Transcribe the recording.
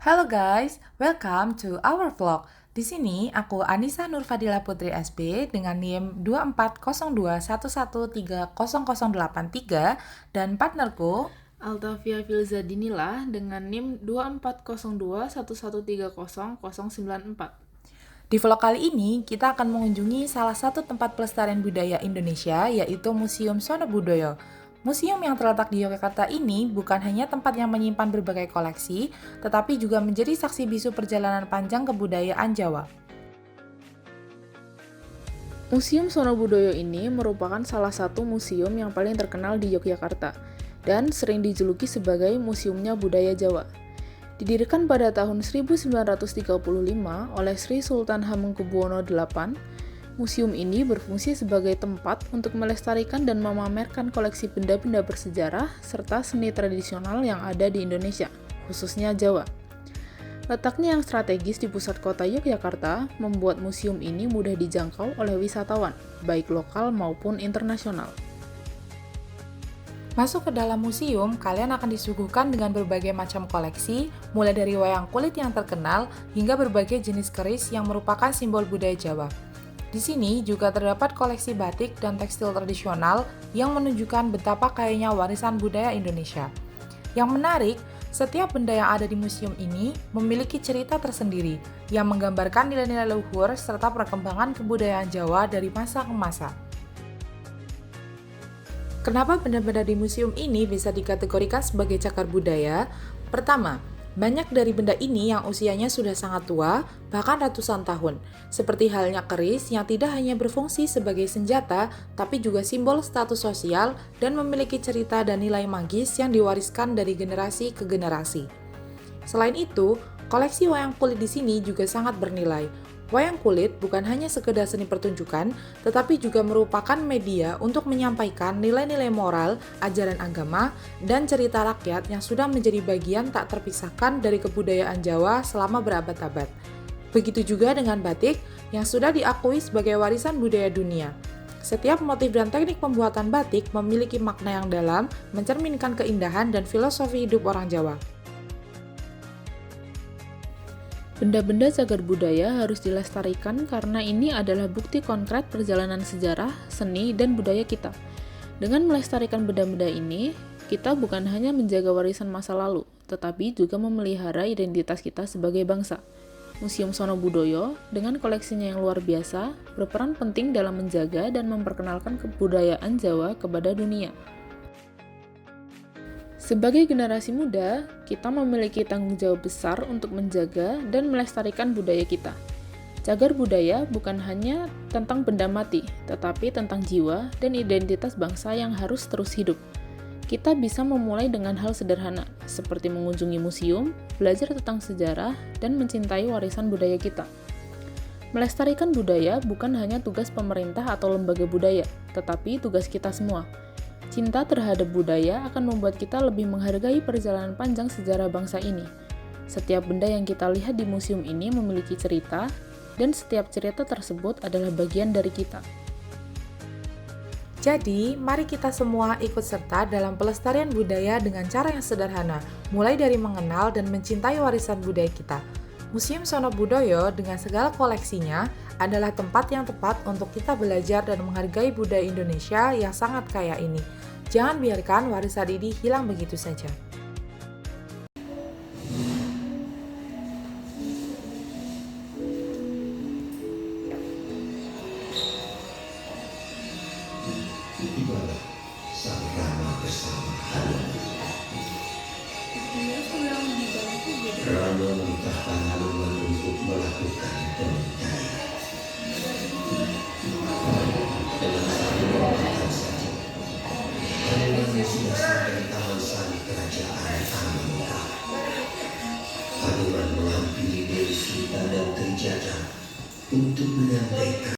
Halo guys, welcome to our vlog. Di sini aku Anissa Nurfadila Putri SB dengan NIM 240211300083 dan partnerku Altavia Filzadinila dengan NIM 240211300094. Di vlog kali ini, kita akan mengunjungi salah satu tempat pelestarian budaya Indonesia, yaitu Museum Sono Budoyo. Museum yang terletak di Yogyakarta ini bukan hanya tempat yang menyimpan berbagai koleksi, tetapi juga menjadi saksi bisu perjalanan panjang kebudayaan Jawa. Museum Sono Budoyo ini merupakan salah satu museum yang paling terkenal di Yogyakarta dan sering dijuluki sebagai Museumnya Budaya Jawa. Didirikan pada tahun 1935 oleh Sri Sultan Hamengkubuwono VIII, museum ini berfungsi sebagai tempat untuk melestarikan dan memamerkan koleksi benda-benda bersejarah serta seni tradisional yang ada di Indonesia, khususnya Jawa. Letaknya yang strategis di pusat kota Yogyakarta membuat museum ini mudah dijangkau oleh wisatawan, baik lokal maupun internasional. Masuk ke dalam museum, kalian akan disuguhkan dengan berbagai macam koleksi, mulai dari wayang kulit yang terkenal hingga berbagai jenis keris yang merupakan simbol budaya Jawa. Di sini juga terdapat koleksi batik dan tekstil tradisional yang menunjukkan betapa kayanya warisan budaya Indonesia. Yang menarik, setiap benda yang ada di museum ini memiliki cerita tersendiri yang menggambarkan nilai-nilai luhur serta perkembangan kebudayaan Jawa dari masa ke masa. Kenapa benda-benda di museum ini bisa dikategorikan sebagai cagar budaya? Pertama, banyak dari benda ini yang usianya sudah sangat tua, bahkan ratusan tahun. Seperti halnya keris yang tidak hanya berfungsi sebagai senjata, tapi juga simbol status sosial dan memiliki cerita dan nilai magis yang diwariskan dari generasi ke generasi. Selain itu, koleksi wayang kulit di sini juga sangat bernilai. Wayang kulit bukan hanya sekedar seni pertunjukan, tetapi juga merupakan media untuk menyampaikan nilai-nilai moral, ajaran agama, dan cerita rakyat yang sudah menjadi bagian tak terpisahkan dari kebudayaan Jawa selama berabad-abad. Begitu juga dengan batik yang sudah diakui sebagai warisan budaya dunia. Setiap motif dan teknik pembuatan batik memiliki makna yang dalam, mencerminkan keindahan dan filosofi hidup orang Jawa. Benda-benda cagar budaya harus dilestarikan karena ini adalah bukti konkret perjalanan sejarah, seni, dan budaya kita. Dengan melestarikan benda-benda ini, kita bukan hanya menjaga warisan masa lalu, tetapi juga memelihara identitas kita sebagai bangsa. Museum Sono Budoyo, dengan koleksinya yang luar biasa, berperan penting dalam menjaga dan memperkenalkan kebudayaan Jawa kepada dunia. Sebagai generasi muda, kita memiliki tanggung jawab besar untuk menjaga dan melestarikan budaya kita. Cagar budaya bukan hanya tentang benda mati, tetapi tentang jiwa dan identitas bangsa yang harus terus hidup. Kita bisa memulai dengan hal sederhana, seperti mengunjungi museum, belajar tentang sejarah, dan mencintai warisan budaya kita. Melestarikan budaya bukan hanya tugas pemerintah atau lembaga budaya, tetapi tugas kita semua. Cinta terhadap budaya akan membuat kita lebih menghargai perjalanan panjang sejarah bangsa ini. Setiap benda yang kita lihat di museum ini memiliki cerita, dan setiap cerita tersebut adalah bagian dari kita. Jadi, mari kita semua ikut serta dalam pelestarian budaya dengan cara yang sederhana, mulai dari mengenal dan mencintai warisan budaya kita. Museum Sono Budoyo dengan segala koleksinya adalah tempat yang tepat untuk kita belajar dan menghargai budaya Indonesia yang sangat kaya ini. Jangan biarkan warisan ini hilang begitu saja. Tibalah sang rama bersama Hanum. Rama menikahkan Hanuman untuk melakukan pernikahan. Dengan satu perbuatan saja, Hanuman sudah sampai di taman sari kerajaan Amanka. Hanuman menghampiri Dewi Sita dan Trijata untuk menyampaikan